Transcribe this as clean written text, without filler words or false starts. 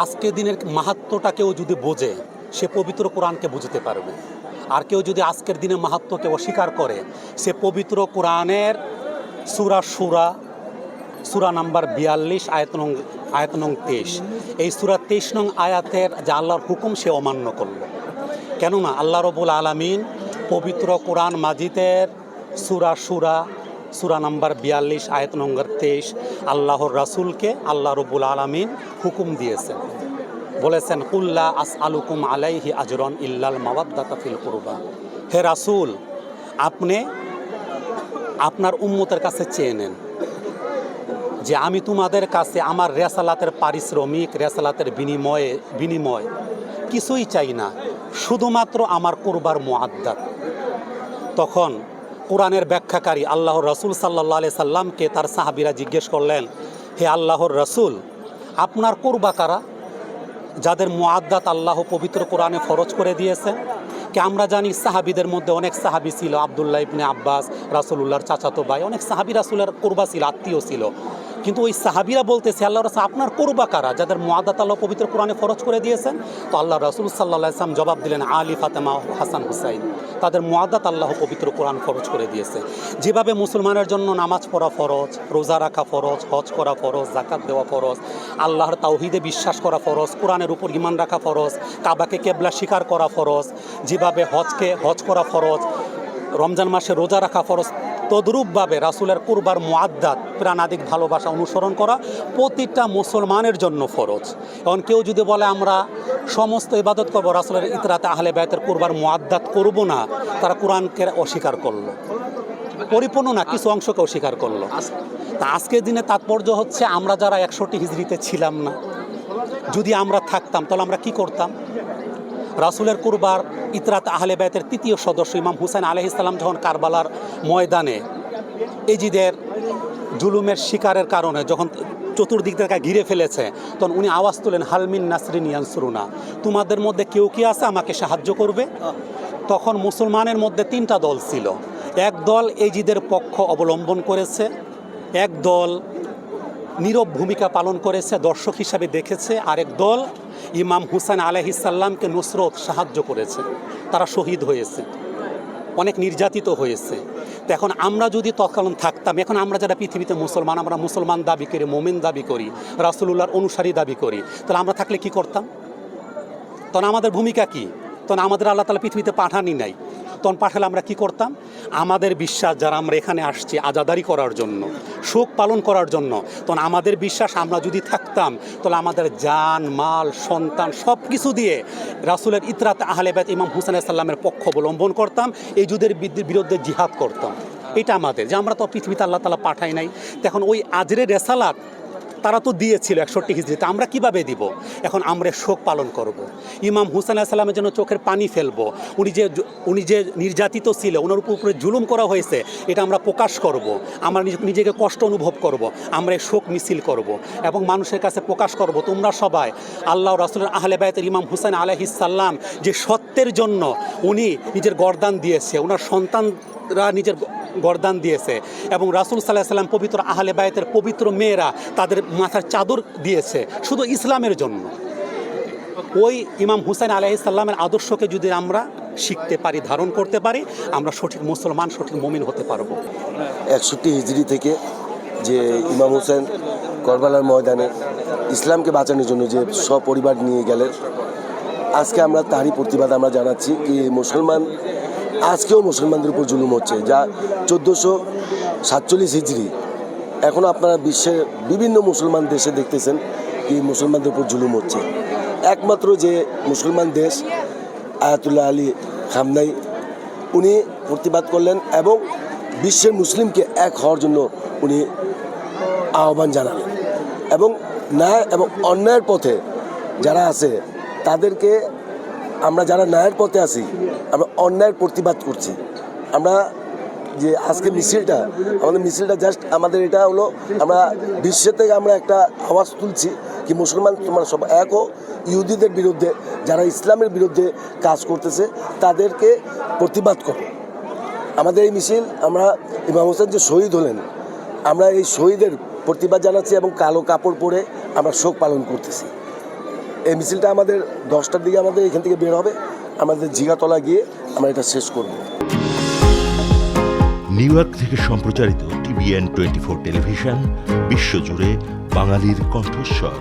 আজকের দিনের মাহাত্ম্যটা কেউ যদি বোঝে সে পবিত্র কোরআনকে বুঝতে পারবে। আর কেউ যদি আজকের দিনের মাহাত্ম্যকে অস্বীকার করে সে পবিত্র কোরআনের সূরা নাম্বার 42 আয়াত নং 23, এই সূরা 23 নং আয়াতের যে আল্লাহর হুকুম সে অমান্য করল। কেননা আল্লাহ রাব্বুল আলামিন পবিত্র কোরআন মাজিদের সূরা নাম্বার 42 আয়াত নম্বর 23 আল্লাহর রাসূলকে আল্লাহ রাব্বুল আলামিন হুকুম দিয়েছেন, বলেছেন কুল্লা আসআলুকুম আলাইহি আজরান ইল্লাল মাওয়াদ্দাতা ফিল কুরবা। হে রাসূল, আপনি আপনার উম্মতের কাছে চেয়ে নেন যে আমি তোমাদের কাছে আমার রেসালাতের পারিশ্রমিক, রেসালাতের বিনিময় কিছুই চাই না, শুধুমাত্র আমার কুরবার মুআদ্দাত। তখন কোরআনের ব্যাখ্যাকারী আল্লাহর রাসূল সাল্লাল্লাহু আলাইহি সাল্লামকে তার সাহাবীরা জিজ্ঞেস করলেন, হে আল্লাহর রাসূল, আপনার কুরবা কারা যাদের মুআদ্দাত আল্লাহ পবিত্র কোরআনে ফরজ করে দিয়েছেন? কে আমরা জানি সাহাবীদের মধ্যে অনেক সাহাবী ছিল, আব্দুল্লাহ ইবনে আব্বাস রাসূলুল্লাহর চাচাতো ভাই, অনেক সাহাবী রাসূলের কুরবা ছিল, আত্মীয় ছিল। কিন্তু ওই সাহাবীরা বলতেছে আল্লাহ রাসূল আপনার কুরবা কারা যাদের মুআদ্দাত আল্লাহ পবিত্র কোরআনে ফরজ করে দিয়েছেন? তো আল্লাহ রাসূল সাল্লাল্লাহু আলাইহি ওয়াসাল্লাম জবাব দিলেন, আলী, ফাতেমা, হাসান, হুসাইন, তাদের মুআদ্দাত আল্লাহ পবিত্র কোরআন ফরজ করে দিয়েছে। যেভাবে মুসলমানের জন্য নামাজ পড়া ফরজ, রোজা রাখা ফরজ, হজ করা ফরজ, যাকাত দেওয়া ফরজ, আল্লাহর তাওহীদে বিশ্বাস করা ফরজ, কোরআনের উপর ঈমান রাখা ফরজ, কাবাকে কিবলা স্বীকার করা ফরজ, যেভাবে হজ করা ফরজ, রমজান মাসে রোজা রাখা ফরজ, তদ্রূপভাবে রাসূলের কুরবার মুআদ্দাত প্রাণাদিক ভালোবাসা অনুসরণ করা প্রতিটা মুসলমানের জন্য ফরজ। এখন কেউ যদি বলে আমরা সমস্ত ইবাদত করবো, রাসূলের ইতরাতে আহলে বাইতের কুরবার মুআদ্দাত করব না, তারা কোরআনকে অস্বীকার করলো, পরিপূর্ণ না, কিছু অংশকে অস্বীকার করলো। তা আজকের দিনে তাৎপর্য হচ্ছে আমরা যারা 61 হিজরিতে ছিলাম না, যদি আমরা থাকতাম তাহলে আমরা কি করতাম? রাসূলের কুরবার ইতরাত আহলে বাইতের তৃতীয় সদস্য ইমাম হুসাইন আলাইহিস সালাম যখন কারবালার ময়দানে এজিদের জুলুমের শিকারের কারণে যখন চতুর্দিক থেকে ঘিরে ফেলেছে, তখন উনি আওয়াজ তোলেন, হালমিন নাসরিন ইয়ানসুরুনা, তোমাদের মধ্যে কেউ কি আছে আমাকে সাহায্য করবে? তখন মুসলমানের মধ্যে 3টা দল ছিল। এক দল এজিদের পক্ষ অবলম্বন করেছে, এক দল নীরব ভূমিকা পালন করেছে, দর্শক হিসাবে দেখেছে, আরেক দল ইমাম হুসাইন আলাইহিস সালামকে নুসরত সাহায্য করেছে, তারা শহীদ হয়েছে, অনেক নির্যাতিত হয়েছে। তো এখন আমরা যদি তৎকালীন থাকতাম, এখন আমরা যারা পৃথিবীতে মুসলমান, আমরা মুসলমান দাবি করি, মুমিন দাবি করি, রাসূলুল্লাহর অনুসারী দাবি করি, তাহলে আমরা থাকলে কি করতাম? তখন আমাদের ভূমিকা কি? তখন আমাদের আল্লাহ তাআলা পৃথিবীতে পাঠানি নাই, তখন পাঠালে আমরা কি করতাম? আমাদের বিশ্বাস যারা আমরা এখানে আসছি আজাদারি করার জন্য, শোক পালন করার জন্য, তখন আমাদের বিশ্বাস আমরা যদি থাকতাম তাহলে আমাদের জান, মাল, সন্তান সব কিছু দিয়ে রাসূলের ইতরাত আহলে বাইত ইমাম হুসাইন আলাইহিস সালামের পক্ষ অবলম্বন করতাম, এই যুদ্ধের বিরুদ্ধে জিহাদ করতাম। এটা আমাদের, যে আমরা তো পৃথিবীতে আল্লাহ তাআলা পাঠাই নাই। এখন ওই আজরের রেসালাত তারা তো দিয়েছিল 61 হিজরিতে, আমরা কিভাবে দিব? এখন আমরা শোক পালন করব, ইমাম হুসাইন আলাইহিস সালামের জন্য চোখের পানি ফেলবো, উনি যে নির্যাতিত ছিল, ওনার উপরে জুলুম করা হয়েছে, এটা আমরা প্রকাশ করব, আমরা নিজেকে কষ্ট অনুভব করব, আমরা শোক মিছিল করব এবং মানুষের কাছে প্রকাশ করব, তোমরা সবাই আল্লাহ রাসূলের আহলে বাইতের ইমাম হুসাইন আলাইহিস সালাম যে সত্যের জন্য উনি নিজের গর্দান দিয়েছে, ওনার সন্তানরা নিজের গর্দান দিয়েছে, এবং রাসূল সাল্লাল্লাহু আলাইহি সাল্লাম পবিত্র আহলে বাইতের পবিত্র মেয়েরা তাদের মাথার চাদর দিয়েছে শুধু ইসলামের জন্য। ওই ইমাম হুসাইন আলাইহিস সালামের আদর্শকে যদি আমরা শিখতে পারি, ধারণ করতে পারি, আমরা সঠিক মুসলমান, সঠিক মুমিন হতে পারবো। 61 হিজরি থেকে যে ইমাম হুসাইন কারবালার ময়দানে ইসলামকে বাঁচানোর জন্য যে সপরিবার নিয়ে গেলেন, আজকে আমরা তারই প্রতিবাদ আমরা জানাচ্ছি। কি মুসলমান আজকেও মুসলমানদের উপর জুলুম হচ্ছে, যা 1447 হিজরি, এখনও আপনারা বিশ্বের বিভিন্ন মুসলমান দেশে দেখতেছেন কি মুসলমানদের উপর জুলুম হচ্ছে। একমাত্র যে মুসলমান দেশ আয়াতুল্লাহ আলী খামনাই, উনি প্রতিবাদ করলেন এবং বিশ্বের মুসলিমকে এক হওয়ার জন্য উনি আহ্বান জানালেন, এবং ন্যায় এবং অন্যায়ের পথে যারা আছে তাদেরকে, আমরা যারা ন্যায়ের পথে আছি আমরা অন্যায়ের প্রতিবাদ করছি। আমরা যে আজকে মিছিলটা, আমাদের মিছিলটা জাস্ট আমাদের এটা হলো, আমরা বিশ্বের থেকে আমরা একটা আওয়াজ তুলছি কি মুসলমান তোমরা সব এক হও, ইহুদিদের বিরুদ্ধে যারা ইসলামের বিরুদ্ধে কাজ করতেছে তাদেরকে প্রতিবাদ করো। আমাদের এই মিছিল, আমরা ইমাম হোসেন যে শহীদ হলেন, আমরা এই শহীদের প্রতিবাদ জানাচ্ছি এবং কালো কাপড় পরে আমরা শোক পালন করতেছি। এই মিছিলটা আমাদের 10টার দিকে আমাদের এখান থেকে বের হবে, আমাদের জিগাতলা গিয়ে আমরা এটা শেষ করব। নিউ ইয়র্ক থেকে সম্প্রচারিত TVN 24 টেলিভিশন, বিশ্বজুড়ে বাঙালির কণ্ঠস্বর।